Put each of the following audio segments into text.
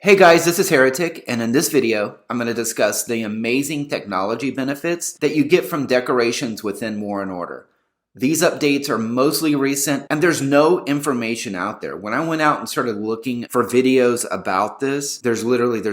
Hey guys, this is Heretic, and in this video, I'm going to discuss the amazing technology benefits that you get from decorations within War and Order. These updates are mostly recent, and there's no information out there. When I went out and started looking for videos about this, there's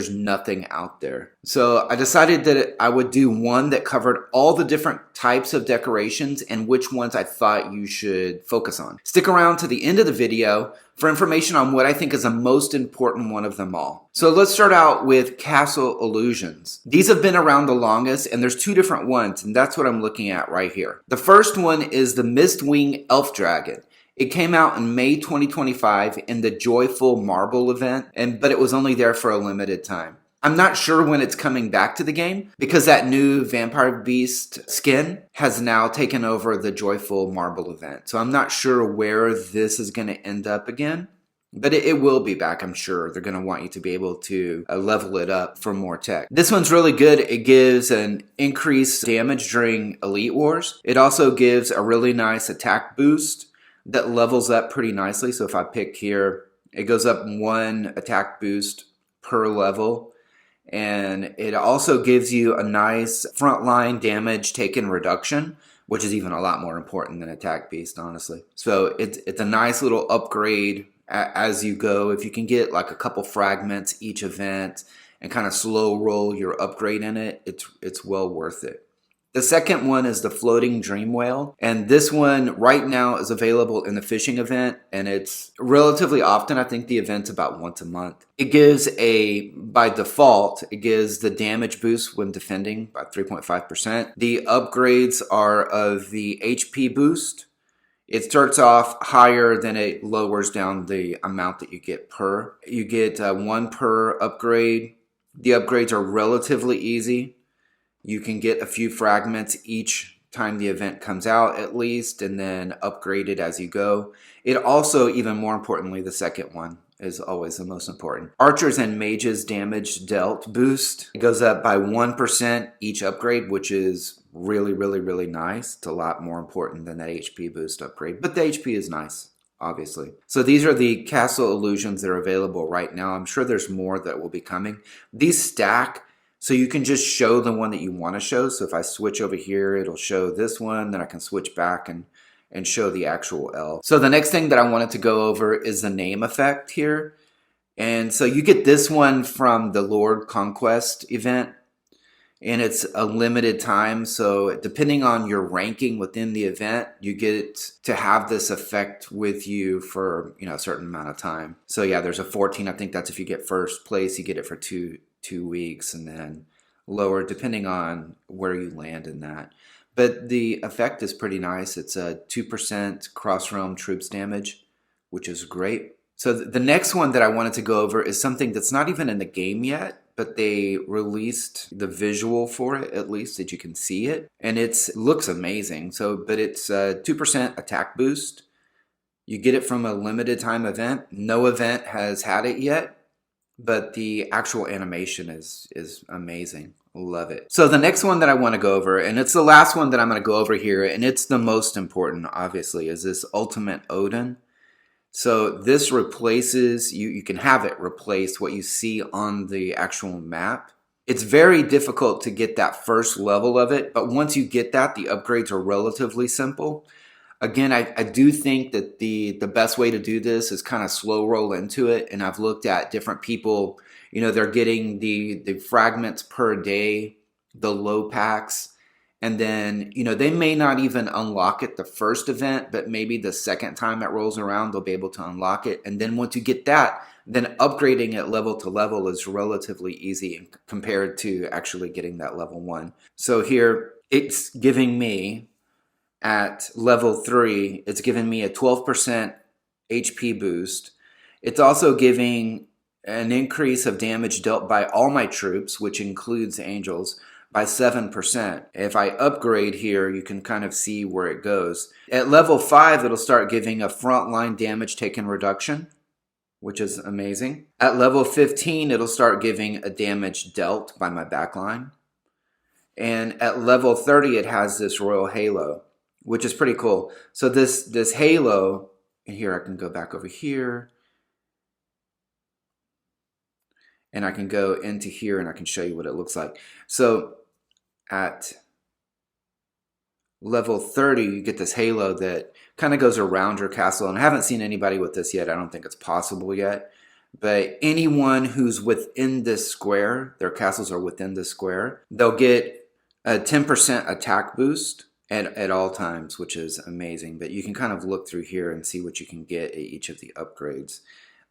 nothing out there. So I decided that I would do one that covered all the different types of decorations and which ones I thought you should focus on. Stick around to the end of the video for information on what I think is the most important one of them all. So let's start out with Castle Illusions. These have been around the longest, and there's two different ones, and that's what I'm looking at right here. The first one is the Mistwing Elf Dragon. It came out in May 2025 in the Joyful Marble event, but it was only there for a limited time. I'm not sure when it's coming back to the game because that new Vampire Beast skin has now taken over the Joyful Marble event. So I'm not sure where this is going to end up again, but it will be back, I'm sure. They're going to want you to be able to level it up for more tech. This one's really good. It gives an increased damage during Elite Wars. It also gives a really nice attack boost that levels up pretty nicely. So if I pick here, it goes up one attack boost per level. And it also gives you a nice frontline damage taken reduction, which is even a lot more important than attack beast, honestly. So it's a nice little upgrade as you go. If you can get like a couple fragments each event and kind of slow roll your upgrade in it, it's well worth it. The second one is the Floating Dream Whale, and this one right now is available in the fishing event, and it's relatively often. I think the event's about once a month. It gives by default, it gives the damage boost when defending by 3.5%. The upgrades are of the HP boost. It starts off higher, then it lowers down the amount that you get per. You get one per upgrade. The upgrades are relatively easy. You can get a few fragments each time the event comes out at least, and then upgrade it as you go. It also, even more importantly, the second one is always the most important. Archers and mages damage dealt boost. It goes up by 1% each upgrade, which is really, really, really nice. It's a lot more important than that HP boost upgrade, but the HP is nice, obviously. So these are the Castle Illusions that are available right now. I'm sure there's more that will be coming. These stack, so you can just show the one that you want to show. So if I switch over here, it'll show this one. Then I can switch back and show the actual elf. So the next thing that I wanted to go over is the name effect here. And so you get this one from the Lord Conquest event. And it's a limited time. So depending on your ranking within the event, you get to have this effect with you for, a certain amount of time. So yeah, there's a 14. I think that's if you get first place, you get it for two weeks, and then lower depending on where you land in that. But the effect is pretty nice. It's a 2% cross realm troops damage, which is great. So the next one that I wanted to go over is something that's not even in the game yet, but they released the visual for it, at least that you can see it, and it looks amazing. But it's a 2% attack boost. You get it from a limited time event. No event has had it yet, but the actual animation is amazing. Love it. So the next one that I want to go over, and it's the last one that I'm going to go over here, and it's the most important, obviously, is this Ultimate Odin. So this replaces, you can have it replace what you see on the actual map. It's very difficult to get that first level of it, but once you get that, the upgrades are relatively simple. Again, I do think that the best way to do this is kind of slow roll into it. And I've looked at different people, they're getting the fragments per day, the low packs. And then, they may not even unlock it the first event, but maybe the second time it rolls around, they'll be able to unlock it. And then once you get that, then upgrading it level to level is relatively easy compared to actually getting that level 1. So here it's giving me, at level 3, it's giving me a 12% HP boost. It's also giving an increase of damage dealt by all my troops, which includes angels, by 7%. If I upgrade here, you can kind of see where it goes. At level 5, it'll start giving a frontline damage taken reduction, which is amazing. At level 15, it'll start giving a damage dealt by my backline. And at level 30, it has this Royal Halo, which is pretty cool. So this halo, and here I can go back over here. and I can go into here and I can show you what it looks like. So at level 30, you get this halo that kind of goes around your castle, and I haven't seen anybody with this yet. I don't think it's possible yet. But anyone who's within this square, their castles are within this square, they'll get a 10% attack boost at all times, which is amazing. But you can kind of look through here and see what you can get at each of the upgrades.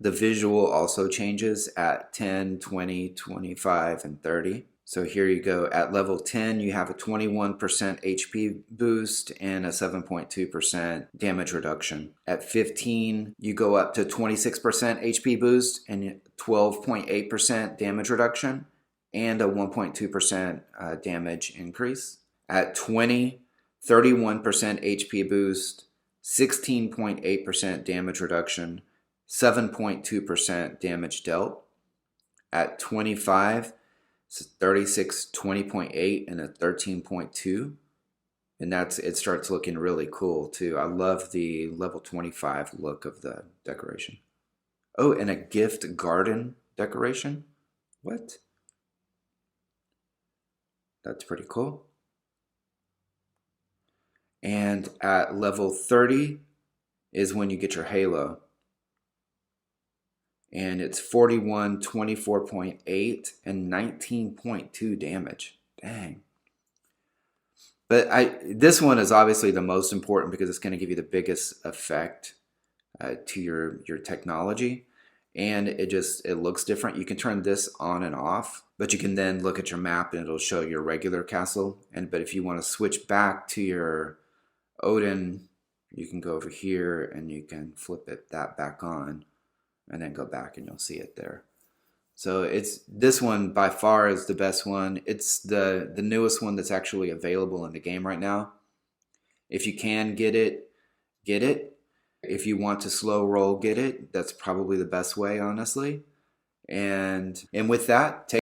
The visual also changes at 10, 20, 25, and 30. So here you go. At level 10, you have a 21% HP boost and a 7.2% damage reduction. At 15, you go up to 26% HP boost and 12.8% damage reduction and a 1.2% damage increase. At 20, 31% HP boost, 16.8% damage reduction, 7.2% damage dealt. At 25, it's 36, 20.8 and a 13.2. And it starts looking really cool too. I love the level 25 look of the decoration. Oh, and a gift garden decoration. What? That's pretty cool. And at level 30 is when you get your halo. And it's 41, 24.8, and 19.2 damage. Dang. But this one is obviously the most important because it's going to give you the biggest effect to your technology. And it looks different. You can turn this on and off, but you can then look at your map and it'll show your regular castle. But if you want to switch back to your Odin, you can go over here and you can flip that back on. And then go back and you'll see it there. So this one by far is the best one. It's the newest one that's actually available in the game right now. If you can get it, get it. If you want to slow roll, get it. That's probably the best way, honestly. And with that, take